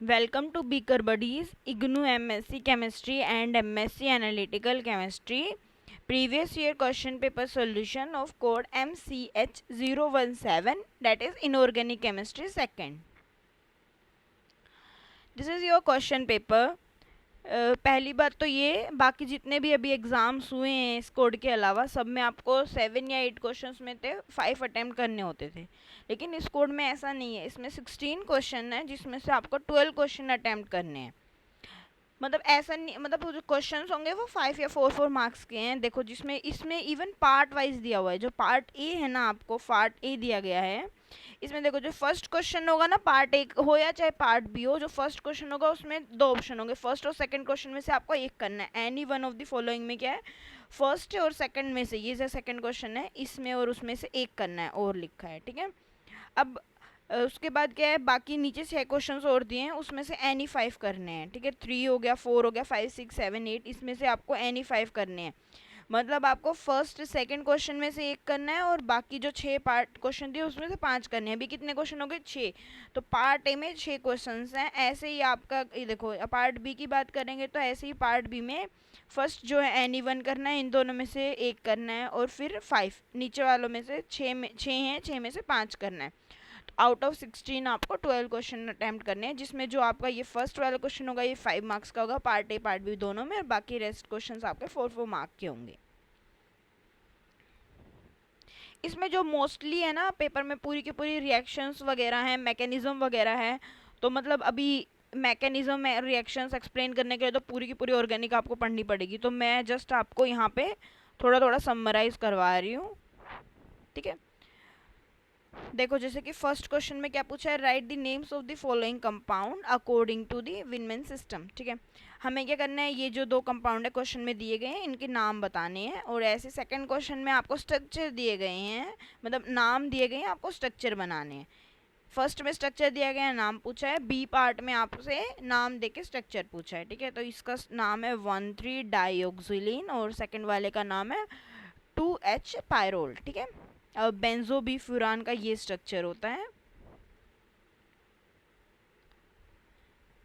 Welcome to Beaker Buddies, IGNU MSc Chemistry and MSc Analytical Chemistry. Previous year question paper solution of code MCH017, that is Inorganic Chemistry second. This is your question paper. पहली बात तो ये, बाकी जितने भी अभी exams हुए हैं इस कोड के अलावा सब में आपको 7 या 8 क्वेश्चंस में थे 5 अटैम्प्ट करने होते थे, लेकिन इस कोड में ऐसा नहीं है. इसमें 16 क्वेश्चन है जिसमें से आपको 12 क्वेश्चन अटैम्प्ट करने हैं. मतलब ऐसा नहीं, मतलब जो क्वेश्चंस होंगे वो 5 या 4 मार्क्स के हैं. देखो जिसमें इसमें इवन पार्ट वाइज दिया हुआ है. जो पार्ट ए है ना, आपको पार्ट ए दिया गया है. इसमें देखो जो फर्स्ट क्वेश्चन होगा ना, पार्ट ए हो या चाहे पार्ट बी हो, जो फर्स्ट क्वेश्चन होगा उसमें दो ऑप्शन होंगे. फर्स्ट और सेकंड क्वेश्चन में से आपको एक करना है. Any one of the following में क्या है, फर्स्ट और सेकंड में से, ये जो सेकंड क्वेश्चन है इसमें और उसमें से एक करना है, और लिखा है. ठीक है. अब उसके बाद क्या है, बाकी नीचे 6 क्वेश्चन और दिए हैं, उसमें से एनी 5 करने हैं. ठीक है. 3 हो गया, 4 हो गया, 5 6 7 8, इसमें से आपको एनी 5 करने हैं. मतलब आपको फर्स्ट सेकंड क्वेश्चन में से एक करना है और बाकी जो 6 पार्ट क्वेश्चन दिए उसमें से 5 करने हैं. अभी कितने क्वेश्चन हो गए, 6. तो पार्ट ए में 6 क्वेश्चन हैं. ऐसे ही आपका ये देखो, पार्ट बी की बात करेंगे तो ऐसे ही पार्ट बी में फर्स्ट जो है एनी वन करना है, इन दोनों में से एक करना है, और फिर 5 नीचे वालों में से 6 हैं, 6 में से 5 करना है. आउट ऑफ 16 आपको 12 क्वेश्चन अटैम्प्ट करने हैं, जिसमें जो आपका ये फर्स्ट वाला क्वेश्चन होगा ये 5 मार्क्स का होगा, पार्ट ए पार्ट बी दोनों में, और बाकी रेस्ट क्वेश्चन आपके 4 मार्क के होंगे. इसमें जो मोस्टली है ना पेपर में, पूरी की पूरी रिएक्शंस वगैरह हैं, मैकेनिज्म वगैरह है. तो मतलब अभी मैकेनिज्म रिएक्शंस एक्सप्लेन करने के लिए तो पूरी की पूरी ऑर्गेनिक आपको पढ़नी पड़ेगी. तो मैं जस्ट आपको यहाँ पे थोड़ा थोड़ा समराइज करवा रही हूँ. ठीक है. देखो जैसे कि फर्स्ट क्वेश्चन में क्या पूछा है, right the names of the following compound according to the Widman system. ठीक है. हमें क्या करना है, ये जो दो कंपाउंड है क्वेश्चन में दिए गए हैं इनके नाम बताने हैं. और ऐसे सेकंड क्वेश्चन में आपको स्ट्रक्चर दिए गए हैं, मतलब नाम दिए गए हैं, आपको स्ट्रक्चर बनाने हैं. फर्स्ट में स्ट्रक्चर दिया गया है, नाम पूछा है. बी पार्ट में आपसे नाम देके स्ट्रक्चर पूछा है. ठीक है. तो इसका नाम है 1,3 डाइऑक्सिलिन और सेकंड वाले का नाम है 2H पायरोल. ठीक है. अब बेंजोबिफ्यूरान का ये स्ट्रक्चर होता है.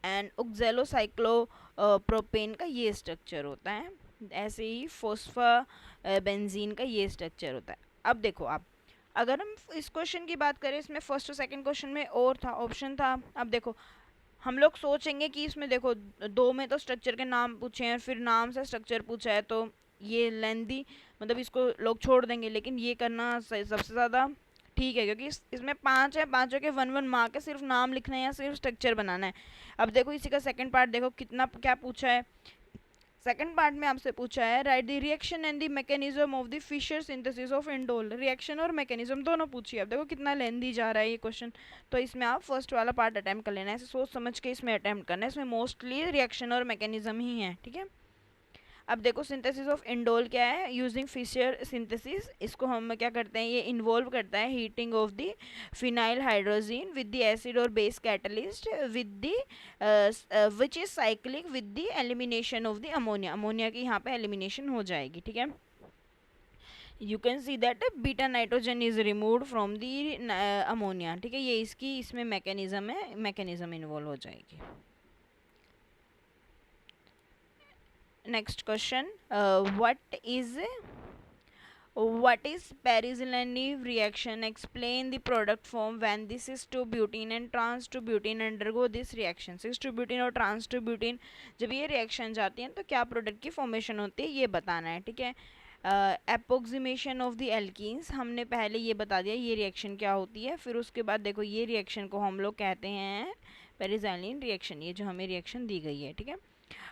एंड ऑक्जेलोसाइक्लो प्रोपेन का ये स्ट्रक्चर होता है. ऐसे ही फोस्फा बेंजीन का ये स्ट्रक्चर होता है. अब देखो आप, अगर हम इस क्वेश्चन की बात करें, इसमें फर्स्ट और सेकंड क्वेश्चन में और था, ऑप्शन था. अब देखो हम लोग सोचेंगे कि इसमें देखो दो में तो स्ट्रक्चर के नाम पूछे हैं, फिर नाम से स्ट्रक्चर पूछा है, तो ये लेंदी, मतलब इसको लोग छोड़ देंगे. लेकिन ये करना सबसे ज़्यादा ठीक है, क्योंकि इसमें 5 है, पाँचों के 1 1 मार्क है. सिर्फ नाम लिखना है या सिर्फ स्ट्रक्चर बनाना है. अब देखो इसी का सेकंड पार्ट देखो कितना क्या पूछा है. सेकंड पार्ट में आपसे पूछा है, right the reaction and the mechanism of the Fischer synthesis of indole. Reaction और मैकेनिज्म दोनों पूछी है. अब देखो कितना लेंदी जा रहा है ये क्वेश्चन. तो इसमें आप फर्स्ट वाला पार्ट अटैम्प्ट कर लेना है. ऐसे सोच समझ के इसमें अटैम्प्ट करना है. इसमें मोस्टली रिएक्शन और मैकेनिज्म ही है. ठीक है. अब देखो सिंथेसिस ऑफ इंडोल क्या है, यूजिंग फिशर सिंथेसिस. इसको हम क्या करते हैं, ये इन्वॉल्व करता है heating of the phenyl hydrazine with the acid और base catalyst with the which is cyclic with the elimination of the ammonia. Ammonia की यहाँ पे एलिमिनेशन हो जाएगी. ठीक है. You can see that beta nitrogen is removed from the ammonia. ठीक है. ये इसकी इसमें मैकेनिज्म है, मैकेनिज्म इन्वॉल्व हो जाएगी. Next question, what is Paris-Lenive reaction? Explain the product form when the cis-2-butene and trans-2-butene undergo this reaction. cis-2-butene और trans-2-butene जब ये रिएक्शन जाती हैं तो क्या प्रोडक्ट की फॉर्मेशन होती है, ये बताना है. ठीक है. एपोक्सीमेशन ऑफ द एल्कीन्स हमने पहले ये बता दिया ये रिएक्शन क्या होती है. फिर उसके बाद देखो ये रिएक्शन को हम लोग कहते हैं पेरिस-लीनिव रिएक्शन, ये जो हमें रिएक्शन दी गई है. ठीक है.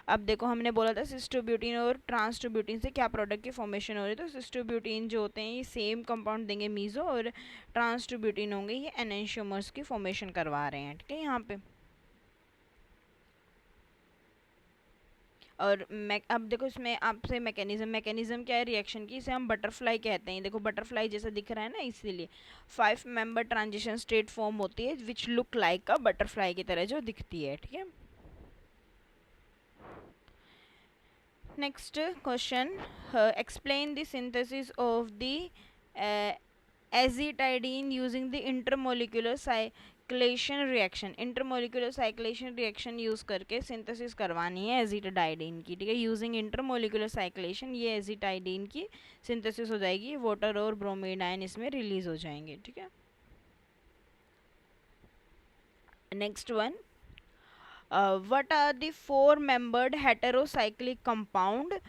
अब देखो हमने बोला था सिस्टोब्यूटीन और ट्रांसटोब्यूटीन से क्या प्रोडक्ट की फॉर्मेशन हो रही है. तो सिस्टोब्यूटीन जो होते हैं ये सेम कंपाउंड देंगे मीजो, और ट्रांसटोब्यूटीन होंगे ये एनेंशियोमर्स की फॉर्मेशन करवा रहे हैं. ठीक है. यहाँ पे और अब देखो इसमें आपसे मैकेनिज्म क्या है रिएक्शन की, इसे हम बटरफ्लाई कहते हैं. देखो बटरफ्लाई जैसा दिख रहा है ना, इसीलिए 5 मेंबर ट्रांजिशन स्टेट फॉर्म होती है which look like a butterfly की तरह जो दिखती है. ठीक है. Next question, explain the synthesis of the azitidine using the intermolecular cyclisation reaction, intermolecular cyclisation reaction use करके सिंथेसिस करवानी है एजिटाइडिन की, ठीक है। यूजिंग इंटरमोलिकुलर साइक्लेशन ये एजिटाइडिन की सिंथेसिस हो जाएगी, वाटर और ब्रोमीन आयन इसमें रिलीज हो जाएंगे, ठीक है। Next one, what are the 4 membered heterocyclic compound,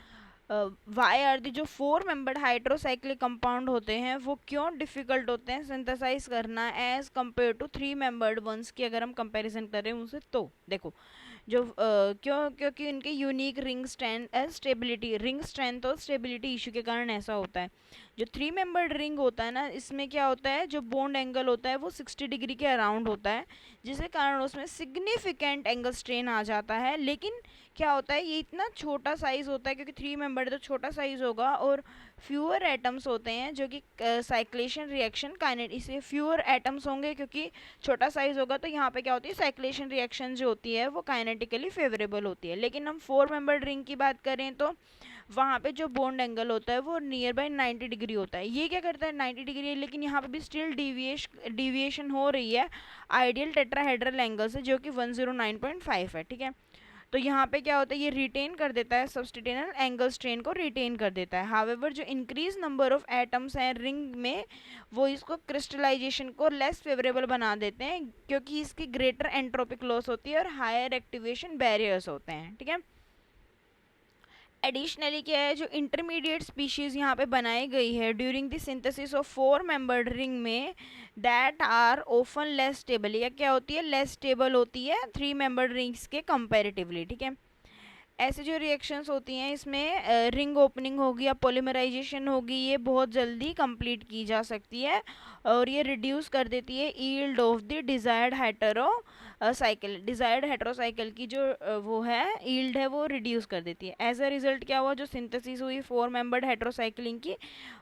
why are the, जो 4 मेंबर्ड हाइड्रोसाइक्लिक कंपाउंड होते हैं वो क्यों डिफ़िकल्ट होते हैं सिंथेसाइज करना as compare to 3 membered ones की अगर हम कंपैरिजन करें उनसे। तो देखो जो क्यों, क्योंकि उनके unique ring strength stability, ring strength और स्टेबिलिटी इशू के कारण ऐसा होता है। जो 3 मेंबर्ड रिंग होता है ना, इसमें क्या होता है, जो बॉन्ड एंगल होता है वो 60 डिग्री के अराउंड होता है, जिसके कारण उसमें सिग्निफिकेंट एंगल स्ट्रेन आ जाता है। लेकिन क्या होता है, ये इतना छोटा साइज होता है क्योंकि 3 मेंबर्ड तो छोटा साइज होगा और फ्यूअर एटम्स होते हैं, जो कि साइक्लेशन रिएक्शन काइनेट, इसे फ्यूअर एटम्स होंगे क्योंकि छोटा साइज होगा, तो यहाँ पे क्या होती है, साइक्लेशन रिएक्शन जो होती है वो काइनेटिकली फेवरेबल होती है। लेकिन हम 4 मेंबर्ड रिंग की बात करें तो वहाँ पे जो बॉन्ड एंगल होता है वो नियर बाई 90 डिग्री होता है। ये क्या करता है, 90 डिग्री है, लेकिन यहाँ पे भी स्टिल डिविएशन हो रही है आइडियल टेट्राहेड्रल एंगल से, जो कि 109.5 है, ठीक है। तो यहाँ पे क्या होता है, ये रिटेन कर देता है सब्सटेंशियल एंगल स्ट्रेन को रिटेन कर देता है। हावेवर जो इंक्रीज नंबर ऑफ एटम्स हैं रिंग में, वो इसको क्रिस्टलाइजेशन को लेस फेवरेबल बना देते हैं क्योंकि इसकी ग्रेटर एंट्रोपिक लॉस होती है और हायर एक्टिवेशन बैरियर्स होते हैं, ठीक है। एडिशनली क्या है, जो इंटरमीडिएट स्पीशीज यहाँ पे बनाई गई है during the synthesis of 4 membered ring में, that are often less stable, या क्या होती है, लेस स्टेबल होती है 3 मेंबर्ड रिंग्स के कंपैरेटिवली, ठीक है। ऐसे जो रिएक्शंस होती हैं इसमें रिंग ओपनिंग होगी या पॉलीमराइजेशन होगी, ये बहुत जल्दी कंप्लीट की जा सकती है और ये रिड्यूस कर देती है yield of the desired heterocycle, desired heterocycle की जो वो है यील्ड है वो रिड्यूस कर देती है। एज अ रिजल्ट क्या हुआ, जो सिंथेसिस हुई 4 मेंबर्ड हेटेरोसाइक्लिंग की,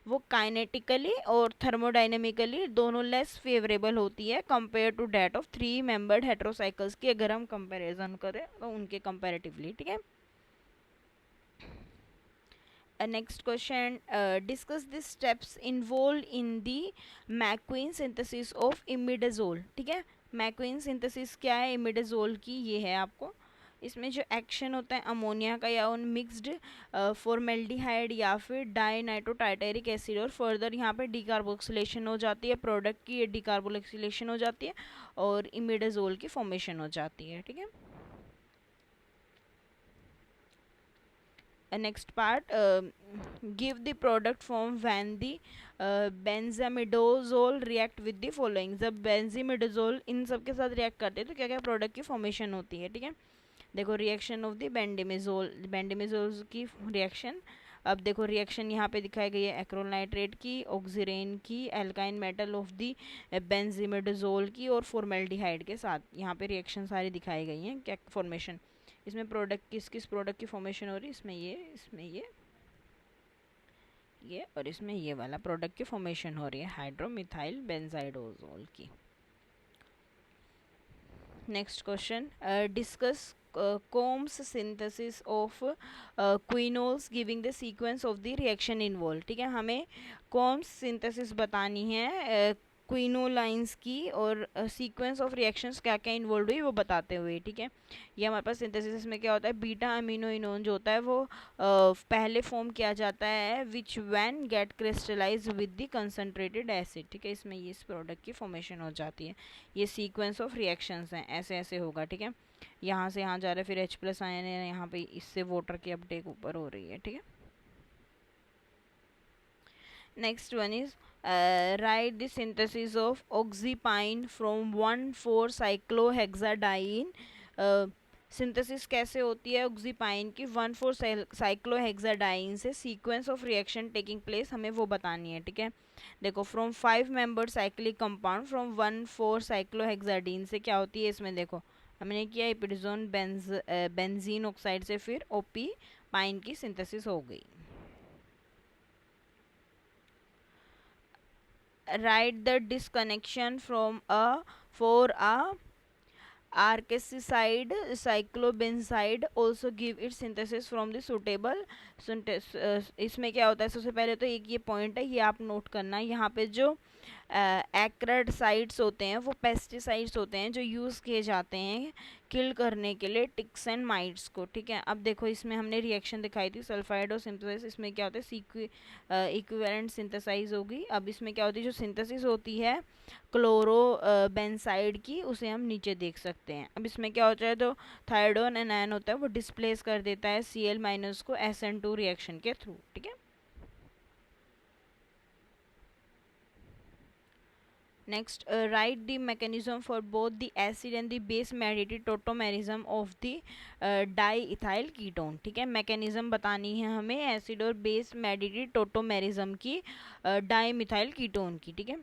वो काइनेटिकली और थर्मोडाइनमिकली दोनों लेस फेवरेबल होती है compare to that of 3 membered heterocycles की, अगर हम कंपेरिजन करें तो उनके कंपेरेटिवली, ठीक है। Next question, discuss the steps involved in the McQueen synthesis of imidazole, ठीक है। McQueen synthesis क्या है imidazole की, ये है आपको। इसमें जो एक्शन होता है अमोनिया का या उन मिक्स्ड फॉर्मेल्डिहाइड या फिर डाई नाइट्रोटाइटेरिक एसिड, और फर्दर यहाँ पे डिकार्बोक्सिलेशन हो जाती है, प्रोडक्ट की डिकार्बोक्सिलेशन हो जाती है और इमिडाजोल की फॉर्मेशन हो जाती है, ठीक है। Next part, give the product form when the benzimidazole react with the following, जब benzimidazole इन सब के साथ रिएक्ट करते हैं तो क्या क्या प्रोडक्ट की फॉर्मेशन होती है, ठीक है। देखो रिएक्शन ऑफ द बेंडेमिजोल की रिएक्शन। अब देखो रिएक्शन यहाँ पे दिखाई गई है एक्रोल नाइट्रेट की, ऑक्सीरेन की, एल्काइन मेटल ऑफ दी बेंजीमिडाजोल की और फॉर्मेल्डिहाइड के साथ यहाँ पे रिएक्शन सारी दिखाई गई हैं। क्या फॉर्मेशन, इसमें प्रोडक्ट किस प्रोडक्ट की फॉर्मेशन हो रही है, इसमें ये और इसमें ये वाला प्रोडक्ट की फॉर्मेशन हो रही है, हाइड्रोमिथाइल बेंजाइडोजोल की। Next question, discuss Combs synthesis of quinols giving the sequence of the reaction involved, ठीक है। हमें Combs synthesis बतानी है क्विनोलाइंस की और सीक्वेंस ऑफ रिएक्शंस क्या क्या इन्वॉल्व हुई वो बताते हुए, ठीक है। ये हमारे पास सिंथेसिस में क्या होता है, बीटा अमीनो इनोन जो होता है वो पहले फॉर्म किया जाता है which when get crystallize with the concentrated acid, ठीक है। इसमें ये इस प्रोडक्ट की फॉर्मेशन हो जाती है। ये सीक्वेंस ऑफ रिएक्शंस हैं, ऐसे ऐसे होगा, ठीक है। यहाँ से यहाँ जा रहा है, फिर H+ आयन है, यहाँ पे इससे वाटर की अपटेक ऊपर हो रही है, ठीक है। Next one is write the synthesis of oxepine from 1,4 cyclohexadiene. Synthesis कैसे होती है ऑक्सीपाइन की 1,4 साइक्लोहेक्साडाइन से, sequence of reaction taking place हमें वो बतानी है, ठीक है। देखो from 5 membered cyclic compound from 1,4 cyclohexadiene से क्या होती है, इसमें देखो हमने किया इपिडोजोन बेंजीन ऑक्साइड से फिर ओपी पाइन की सिंथेसिस हो गई। Right the disconnection from for a arcesicide cyclobenzaide also give its synthesis from the suitable इसमें क्या होता है, सबसे पहले तो एक ये पॉइंट है, ये आप नोट करना है। यहाँ पे जो एक्राइडसाइड्स होते हैं वो पेस्टिसाइड्स होते हैं जो यूज़ किए जाते हैं किल करने के लिए टिक्स एंड माइट्स को, ठीक है। अब देखो इसमें हमने रिएक्शन दिखाई थी सल्फाइड और सिंथेसिस, इसमें क्या होता है इक्विवेलेंट सिंथेसाइज होगी। अब इसमें क्या होती है, जो सिंथेसिस होती है क्लोरो बेंसाइड की, उसे हम नीचे देख सकते हैं। अब इसमें क्या होता है, तो थायरोडोन एनायन होता है वो डिस्प्लेस कर देता है Cl माइनस को SN2 रिएक्शन के थ्रू, ठीक है। Next, write the mechanism for both the acid and the base mediated tautomerism of the diethyl ketone, ठीक है। मैकेनिज्म बतानी है हमें एसिड और बेस मेडिएटेड टोटोमेरिज्म की डाईमिथाइल कीटोन की, ठीक है।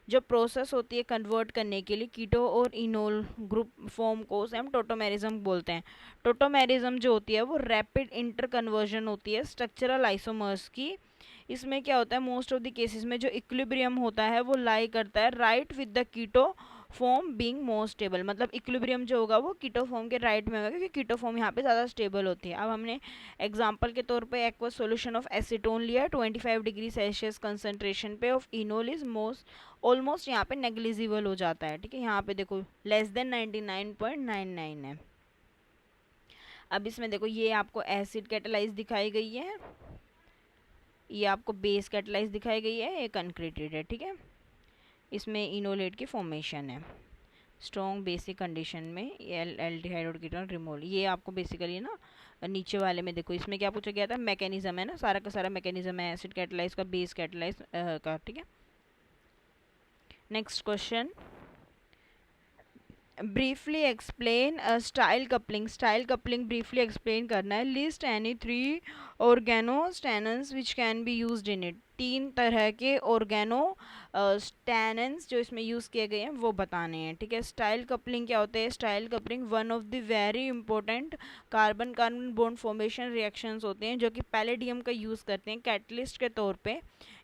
जो प्रोसेस होती है कन्वर्ट करने के लिए कीटो और इनोल ग्रुप फॉर्म को उसे हम टोटोमेरिज्म बोलते हैं। टोटोमेरिज्म जो होती है वो रैपिड इंटर कन्वर्जन होती है स्ट्रक्चरल आइसोमर्स की। इसमें क्या होता है, मोस्ट ऑफ द केसेस में जो इक्विलिब्रियम होता है वो लाई करता है right with the keto form being more stable, मतलब इक्विलिब्रियम जो होगा वो कीटो फॉर्म के राइट में होगा क्योंकि कीटो फॉर्म यहाँ पे ज़्यादा स्टेबल होती है। अब हमने एग्जांपल के तौर पे एक्वस सॉल्यूशन ऑफ एसीटोन लिया 25 डिग्री सेल्सियस कंसंट्रेशन पे, of enol is most almost यहाँ पे नेग्लिजिबल हो जाता है, ठीक है। यहाँ पे देखो लेस देन 99.99 है। अब इसमें देखो ये आपको एसिड कैटेलाइज दिखाई गई है, ये आपको बेस कैटेलाइज दिखाई गई है, ये कंक्रीटेड है, ठीक है। इसमें इनोलेट की फॉर्मेशन है स्ट्रॉन्ग बेसिक कंडीशन में, एल्डिहाइड कीटोन रिमूवल। ये आपको बेसिकली ना नीचे वाले में देखो इसमें क्या पूछा गया था, मैकेनिज्म है ना, सारा का सारा मैकेनिज्म है एसिड कैटेलाइज का, बेस कैटेलाइज का, ठीक है। Next question, briefly explain Stille coupling. Stille coupling briefly explain करना है। List any 3 organostannanes which can be used in it. 3 तरह के ऑर्गेनो स्टैनन्स जो इसमें यूज़ किए गए हैं वो बताने हैं, ठीक है। स्टाइल कपलिंग क्या होता है, style coupling one of the very important carbon carbon bond formation reactions होते हैं जो कि पैलेडियम का यूज़ करते हैं कैटलिस्ट के तौर पे।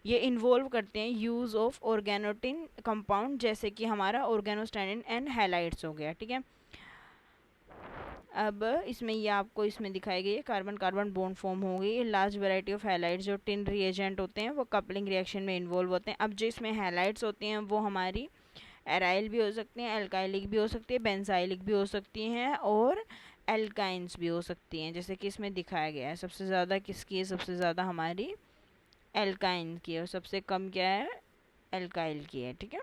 ये इन्वॉल्व करते हैं यूज़ ऑफ ऑर्गेनोटिन कंपाउंड जैसे कि हमारा ऑर्गेनोस्टैनिन एंड हैलाइड्स हो गया, ठीक है। अब इसमें ये आपको इसमें दिखाई गई है कार्बन कार्बन बॉन्ड फॉर्म हो गई। लार्ज वैरायटी ऑफ हैलाइड्स जो टिन रिएजेंट होते हैं वो कपलिंग रिएक्शन में इन्वॉल्व होते हैं। अब जो इसमें हैलाइड्स होती हैं वो हमारी एराइल भी हो सकती हैं, एल्काइलिक भी हो सकती है, बेंजाइलिक भी हो सकती हैं और एल्काइंस भी हो सकती हैं, जैसे कि इसमें दिखाया गया है। सबसे ज़्यादा किसकी है, सबसे ज़्यादा हमारी एल्काइन की है और सबसे कम क्या है, एल्काइल की है, ठीक है।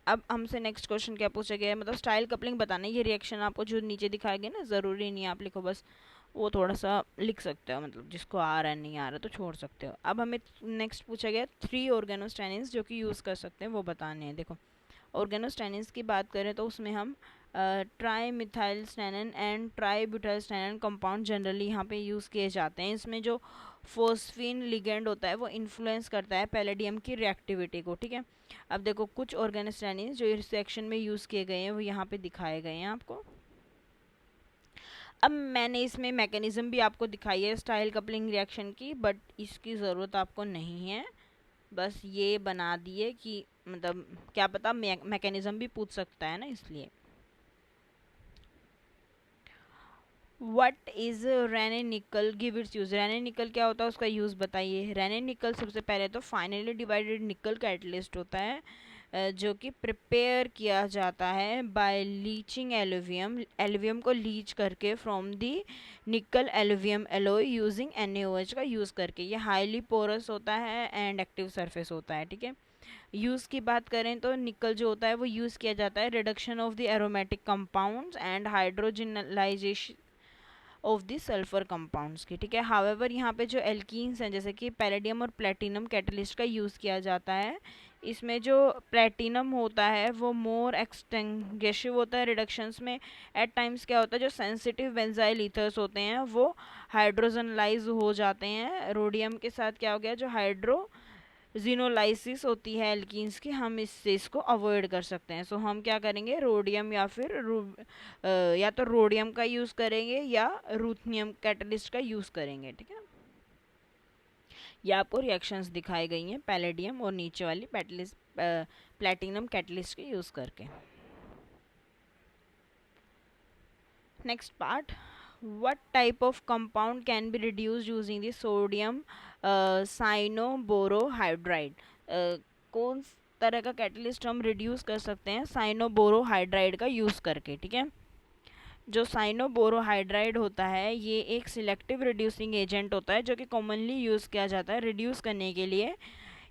अब हमसे नेक्स्ट क्वेश्चन क्या पूछा गया है, मतलब स्टाइल कपलिंग बताना है। ये रिएक्शन आपको जो नीचे दिखाया गया ना, ज़रूरी नहीं आप लिखो, बस वो थोड़ा सा लिख सकते हो, मतलब जिसको आ रहा है नहीं आ रहा तो छोड़ सकते हो। अब हमें नेक्स्ट पूछा गया 3 ऑर्गेनोस्टैनिन्स जो कि यूज़ कर सकते हैं वो बताने हैं। देखो ऑर्गेनोस्टैनिन्स की बात करें तो उसमें हम tri methyl stannane and tri butyl stannane compound generally यहाँ पे यूज़ किए जाते हैं। इसमें जो फोस्फीन लिगेंड होता है वो इन्फ्लुएंस करता है पैलेडियम की रिएक्टिविटी को, ठीक है। अब देखो कुछ ऑर्गेनोस्टैनिन्स जो इस रिएक्शन में यूज़ किए गए हैं वो यहाँ पे दिखाए गए हैं आपको। अब मैंने इसमें मैकेनिज्म भी आपको दिखाई है स्टाइल कपलिंग रिएक्शन की, बट इसकी ज़रूरत आपको नहीं है, बस ये बना दिए कि मतलब क्या पता मैकेनिज्म भी पूछ सकता है ना, इसलिए। व्हाट इज रेने निकल, गिव इट्स यूज। रेने निकल क्या होता है उसका यूज़ बताइए। रेने निकल सबसे पहले तो फाइनली डिवाइडेड निकल कैटलिस्ट होता है जो कि प्रिपेयर किया जाता है बाय लीचिंग एलुवियम, एलुवियम को लीच करके फ्रॉम दी निकल एलुवियम एलोय यूजिंग NaOH का यूज़ करके। ये हाईली पोरस होता है एंड एक्टिव सरफेस होता है, ठीक है। यूज़ की बात करें तो निकल जो होता है वो यूज़ किया जाता है reduction of the aromatic compounds and hydrogenolysis of the sulphur compounds की, ठीक है। हावेवर यहाँ पे जो एल्कीन्स हैं जैसे कि पैलेडियम और प्लेटिनम कैटलिस्ट का यूज़ किया जाता है। इसमें जो प्लेटिनम होता है वो मोर एक्सटिंग्विशिव होता है रिडक्शंस में। एट टाइम्स क्या होता है जो सेंसिटिव बेंजाइल ईथर्स होते हैं वो हाइड्रोजनलाइज हो जाते हैं। रोडियम के साथ क्या हो गया, जो हाइड्रो जीनोलाइसिस होती है एल्कीन्स की, हम इससे इसको अवॉइड कर सकते हैं। सो हम क्या करेंगे, रोडियम या फिर या तो रोडियम का यूज़ करेंगे या रूथनियम कैटलिस्ट का यूज़ करेंगे, ठीक है। ये आपको रिएक्शंस दिखाई गई हैं पैलेडियम और नीचे वाली प्लेटिनम कैटलिस्ट के यूज़ करके। Next part, what type of compound can be reduced using the sodium cyanoborohydride? कौन तरह का कैटलिस्ट हम रिड्यूस कर सकते हैं साइनोबोरोहाइड्राइड का यूज़ करके, ठीक है। जो साइनोबोरोहाइड्राइड होता है ये एक सिलेक्टिव रिड्यूसिंग एजेंट होता है जो कि कॉमनली यूज़ किया जाता है रिड्यूस करने के लिए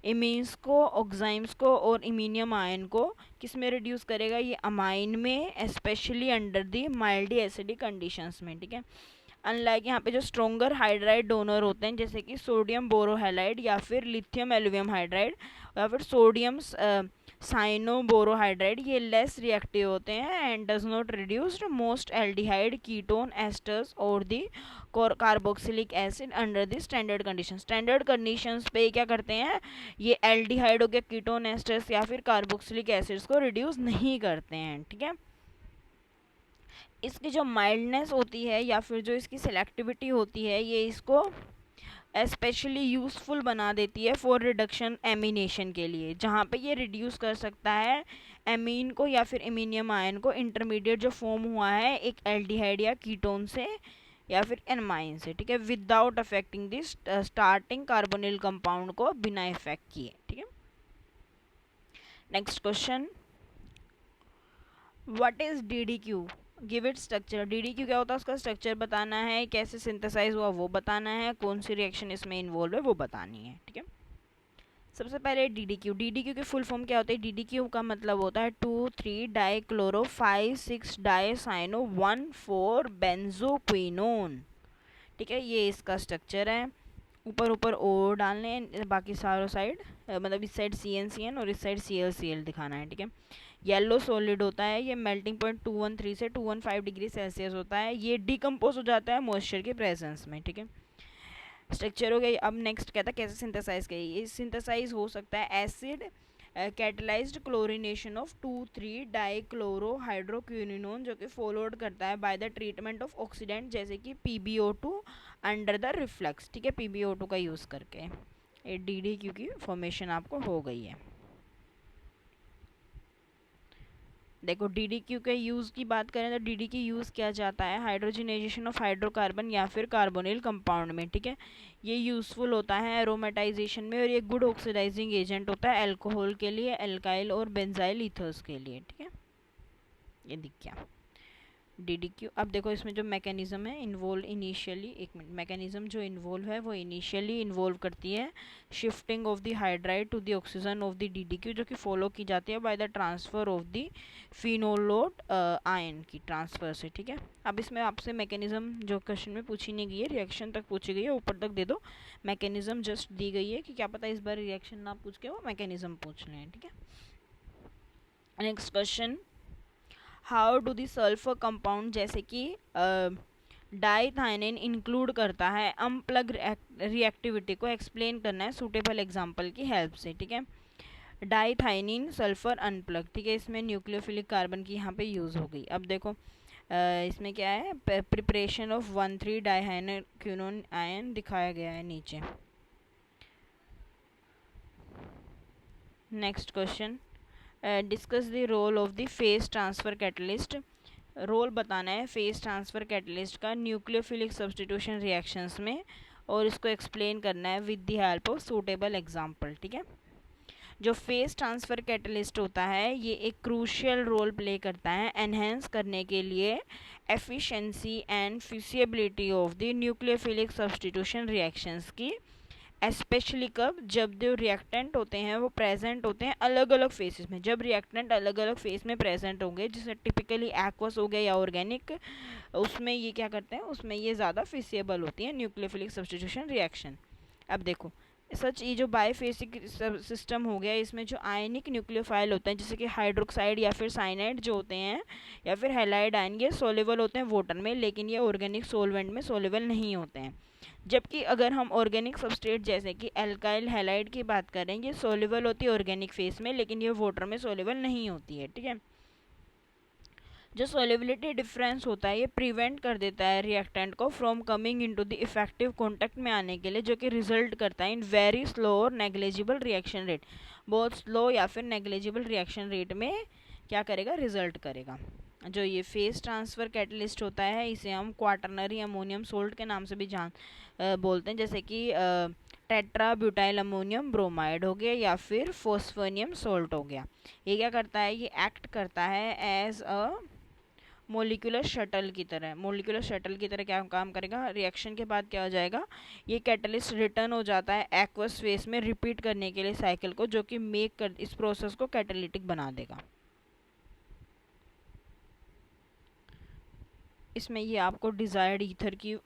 इमीन्स को, ऑक्साइम्स को और इमीनियम आयन को। किस में रिड्यूस करेगा ये? अमाइन में, specially under the mildly acidic conditions में, ठीक है। अनलाइक यहाँ पे जो स्ट्रोंगर हाइड्राइड डोनर होते हैं जैसे कि सोडियम बोरोहाइलाइड या फिर लिथियम एल्यूमियम हाइड्राइड या फिर सोडियम साइनोबोरोहाइड्राइड, ये लेस रिएक्टिव होते हैं and does not reduced most aldehyde, ketone, esters और the carboxylic acid under the standard condition. Standard conditions पे क्या करते हैं ये एल्डिहाइड हो गया, कीटोन एस्टर्स या फिर कार्बोक्सिलिक एसिड्स को रिड्यूस नहीं करते हैं, ठीक है। इसकी जो माइल्डनेस होती है या फिर जो इसकी सिलेक्टिविटी होती है ये इसको स्पेशली यूज़फुल बना देती है फॉर रिडक्शन एमिनेशन के लिए, जहाँ पे ये रिड्यूस कर सकता है एमीन को या फिर इमीनियम आयन को, इंटरमीडिएट जो फॉर्म हुआ है एक एल्डिहाइड या कीटोन से या फिर एनमाइन से, ठीक है, without affecting this starting carbonyl compound को बिना इफेक्ट किए, ठीक है। Next question, what is DDQ? Give it structure. DDQ क्या होता है उसका स्ट्रक्चर बताना है, कैसे सिंथेसाइज हुआ वो बताना है, कौन सी रिएक्शन इसमें इन्वॉल्व है वो बतानी है, ठीक है। सबसे पहले DDQ की फुल फॉर्म क्या होती है? DDQ का मतलब होता है 2,3 डाइक्लोरो 5,6 डाइसाइनो 1,4 बेंजोक्विनोन, ठीक है। ये इसका स्ट्रक्चर है। ऊपर ऊपर ओ डालने, बाकी सारों साइड मतलब इस साइड CN और इस साइड CL दिखाना है, ठीक है। येलो सॉलिड होता है, ये मेल्टिंग पॉइंट 213 से 215 डिग्री सेल्सियस होता है, ये डिकम्पोज हो जाता है मॉइस्चर के प्रेजेंस में, ठीक है। स्ट्रक्चर हो गई। अब नेक्स्ट कहता है कैसे सिंथेसाइज करिए। ये सिंथेसाइज हो सकता है एसिड कैटलाइज्ड क्लोरिनेशन ऑफ 2,3 डाइक्लोरोहाइड्रोक्विनोन जो कि फॉलोड करता है by the treatment of oxidant जैसे कि PbO2 अंडर द रिफ्लक्स, ठीक है, PbO2 का यूज़ करके। ये DDQ की फॉर्मेशन आपको हो गई है। देखो DDQ के यूज़ की बात करें तो DDQ यूज़ किया जाता है हाइड्रोजनाइजेशन ऑफ हाइड्रोकार्बन या फिर कार्बोनिल कंपाउंड में, ठीक है। ये यूज़फुल होता है एरोमेटाइजेशन में और ये गुड ऑक्सीडाइजिंग एजेंट होता है अल्कोहल के लिए, एल्काइल और बेंजाइल ईथर्स के लिए, ठीक है। ये दिख गया DDQ। अब देखो इसमें जो मैकेनिज्म है इन्वॉल्व इनिशियली, एक मिनट, मैकेनिज्म जो इन्वॉल्व है वो इनिशियली इन्वॉल्व करती है shifting of the hydride to the oxygen of the DDQ जो कि फॉलो की जाती है by the transfer of the phenolate ion की ट्रांसफर से, ठीक है। अब इसमें आपसे मैकेनिज्म जो क्वेश्चन में पूछी नहीं गई है, रिएक्शन तक पूछी गई है, ऊपर तक दे दो, मैकेनिज्म जस्ट दी गई है कि क्या पता इस बार रिएक्शन ना पूछ के वो मैकेनिज्म पूछ लें, ठीक है। Next question, how do the sulphur compound जैसे कि डाइथाइनिन इंक्लूड करता है अनप्लग रिएक्टिविटी को एक्सप्लेन करना है सूटेबल एग्जांपल की हेल्प से, ठीक है। डाइथाइनिन सल्फर अनप्लग, ठीक है, इसमें न्यूक्लियोफिलिक कार्बन की यहाँ पे यूज़ हो गई। अब देखो इसमें क्या है, प्रिपरेशन ऑफ 1,3 डाइहाइड्रोक्विनोन आयन दिखाया गया है नीचे। Next question, discuss the role of the phase transfer catalyst. Role बताना है फेस ट्रांसफ़र कैटलिस्ट का न्यूक्लियोफिलिक सब्सटीट्यूशन रिएक्शंस में और इसको एक्सप्लेन करना है with the help of suitable example, ठीक है। जो फेस ट्रांसफ़र कैटलिस्ट होता है ये एक क्रूशियल रोल प्ले करता है एनहेंस करने के लिए efficiency and feasibility of the nucleophilic substitution reactions की, स्पेशली कब, जब जो रिएक्टेंट होते हैं वो प्रेजेंट होते हैं अलग अलग फेसेस में। जब रिएक्टेंट अलग अलग फेस में प्रेजेंट होंगे जैसे टिपिकली एक्वस हो गया या ऑर्गेनिक, उसमें ये क्या करते हैं, उसमें ये ज़्यादा फिजिबल होती है न्यूक्लियोफिलिक सब्सटीट्यूशन रिएक्शन। अब देखो सच ये जो बायफेसिक सिस्टम हो गया इसमें जो आयनिक न्यूक्लियोफाइल होते हैं जैसे कि हाइड्रोक्साइड या फिर साइनाइड जो होते हैं या फिर हैलाइड आयन, ये सोलेबल होते हैं वाटर में लेकिन ये ऑर्गेनिक सोलवेंट में सोलेबल नहीं होते हैं। जबकि अगर हम ऑर्गेनिक सबस्ट्रेट जैसे कि एल्काइल हैलाइड की बात करें ये सोलेबल होती है ऑर्गेनिक फेस में लेकिन ये वाटर में सोलेबल नहीं होती है, ठीक है। जो सोलेबिलिटी डिफरेंस होता है ये प्रिवेंट कर देता है रिएक्टेंट को from coming into the effective contact में आने के लिए, जो कि रिजल्ट करता है इन वेरी स्लो और नेग्लिजिबल रिएक्शन रेट। बहुत स्लो या फिर नेग्लिजिबल रिएक्शन रेट में क्या करेगा, रिजल्ट करेगा। जो ये फेस ट्रांसफ़र कैटलिस्ट होता है इसे हम क्वाटरनरी अमोनियम सोल्ट के नाम से भी बोलते हैं, जैसे कि टेट्रा ब्यूटाइल अमोनियम ब्रोमाइड हो गया या फिर फोस्फोनियम सोल्ट हो गया। ये क्या करता है, ये एक्ट करता है एज अ मोलिकुलर शटल की तरह। मोलिकुलर शटल की तरह क्या काम करेगा, रिएक्शन के बाद क्या हो जाएगा, ये कैटलिस्ट रिटर्न हो जाता है एक्वस फेस में रिपीट करने के लिए साइकिल को, जो कि मेक कर इस प्रोसेस को कैटालिटिक बना देगा। इसमें ये आपको डिज़ायर्ड ईथर की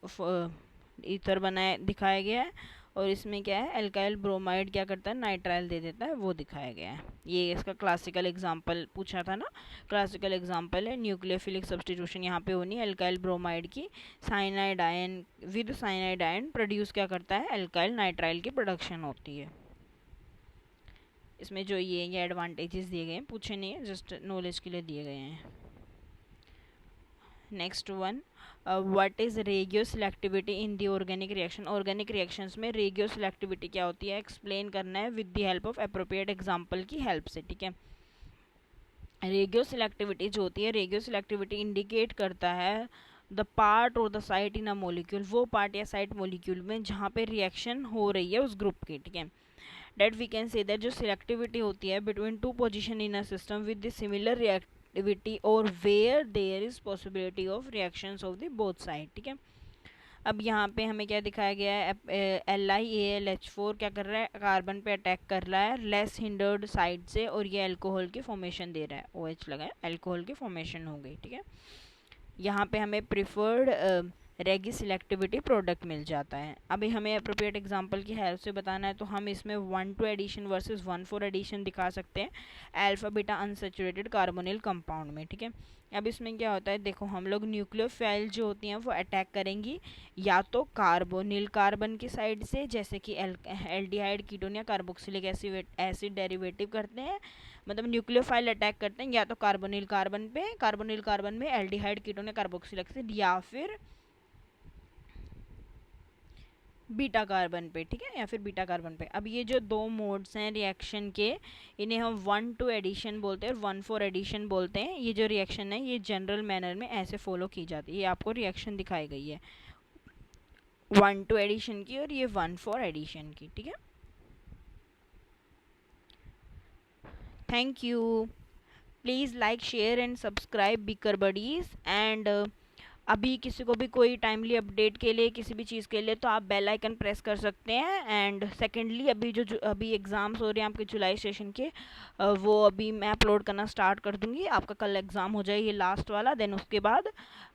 ईथर बनाया दिखाया गया है, और इसमें क्या है, एल्काइल ब्रोमाइड क्या करता है, नाइट्राइल दे देता है, वो दिखाया गया है। ये इसका क्लासिकल एग्जांपल पूछा था ना, क्लासिकल एग्जांपल है न्यूक्लियोफिलिक सब्स्टिट्यूशन। यहाँ पे होनी है एल्काइल ब्रोमाइड की cyanide ion with cyanide ion produce क्या करता है, एल्काइल नाइट्राइल की प्रोडक्शन होती है। इसमें जो ये एडवांटेजेस दिए गए हैं पूछे नहीं है, जस्ट नॉलेज के लिए दिए गए हैं। Next one, what is radio selectivity in the organic reaction. Organic reactions में रेडियो सिलेक्टिविटी क्या होती है, एक्सप्लेन करना है with the help of appropriate example की हेल्प से, ठीक है। रेडियो सिलेक्टिविटी जो होती है, रेडियो सिलेक्टिविटी इंडिकेट करता है द पार्ट और the site in a molecule, वो पार्ट या साइट मोलिक्यूल में जहाँ पे रिएक्शन हो रही है उस ग्रुप की, ठीक है। That we can say that जो सिलेक्टिविटी होती है between two position in a system with the similar reactivity और where there is possibility of reactions of the both side, ठीक है। अब यहाँ पे हमें क्या दिखाया गया है, LiAlH4 क्या कर रहा है, कार्बन पे अटैक कर रहा है लेस हिंडर्ड साइड से, और ये अल्कोहल की फॉर्मेशन दे रहा है, OH लगा है, अल्कोहल की फॉर्मेशन हो गई, ठीक है। यहाँ पे हमें प्रिफर्ड रेगी सिलेक्टिविटी प्रोडक्ट मिल जाता है। अभी हमें अप्रोप्रिएट एग्जांपल की हेल्प से बताना है, तो हम इसमें 1,2 एडिशन वर्सेस 1,4 एडिशन दिखा सकते हैं alpha beta unsaturated carbonyl compound में, ठीक है। अब इसमें क्या होता है, देखो हम लोग न्यूक्लियोफाइल जो होती हैं वो अटैक करेंगी या तो कार्बोनिल कार्बन की साइड से, जैसे कि एल्डिहाइड कीटोन या कार्बोक्सिलिक एसिड डेरिवेटिव करते हैं, मतलब न्यूक्लियोफाइल अटैक करते हैं या तो कार्बोनिल कार्बन में एल्डिहाइड कीटोन या कार्बोक्सिलिक एसिड, या फिर बीटा कार्बन पे, ठीक है, या फिर बीटा कार्बन पे। अब ये जो दो मोड्स हैं रिएक्शन के, इन्हें हम 1,2 एडिशन बोलते हैं और 1,4 एडिशन बोलते हैं। ये जो रिएक्शन है ये जनरल मैनर में ऐसे फॉलो की जाती है। ये आपको रिएक्शन दिखाई गई है 1,2 एडिशन की और ये 1,4 एडिशन की, ठीक है। Thank you. Please like share and subscribe beaker buddies. And अभी किसी को भी कोई टाइमली अपडेट के लिए किसी भी चीज़ के लिए तो आप बेल आइकन प्रेस कर सकते हैं। एंड सेकेंडली अभी जो अभी एग्ज़ाम्स हो रहे हैं आपके जुलाई सेशन के, वो अभी मैं अपलोड करना स्टार्ट कर दूँगी। आपका कल एग्ज़ाम हो जाए ये लास्ट वाला, देन उसके बाद।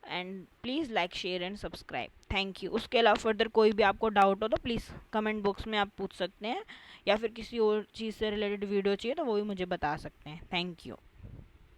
And please like share and subscribe, thank you. उसके अलावा फर्दर कोई भी आपको डाउट हो तो प्लीज़ कमेंट बॉक्स में आप पूछ सकते हैं, या फिर किसी और चीज़ से रिलेटेड वीडियो चाहिए तो वो भी मुझे बता सकते हैं। Thank you.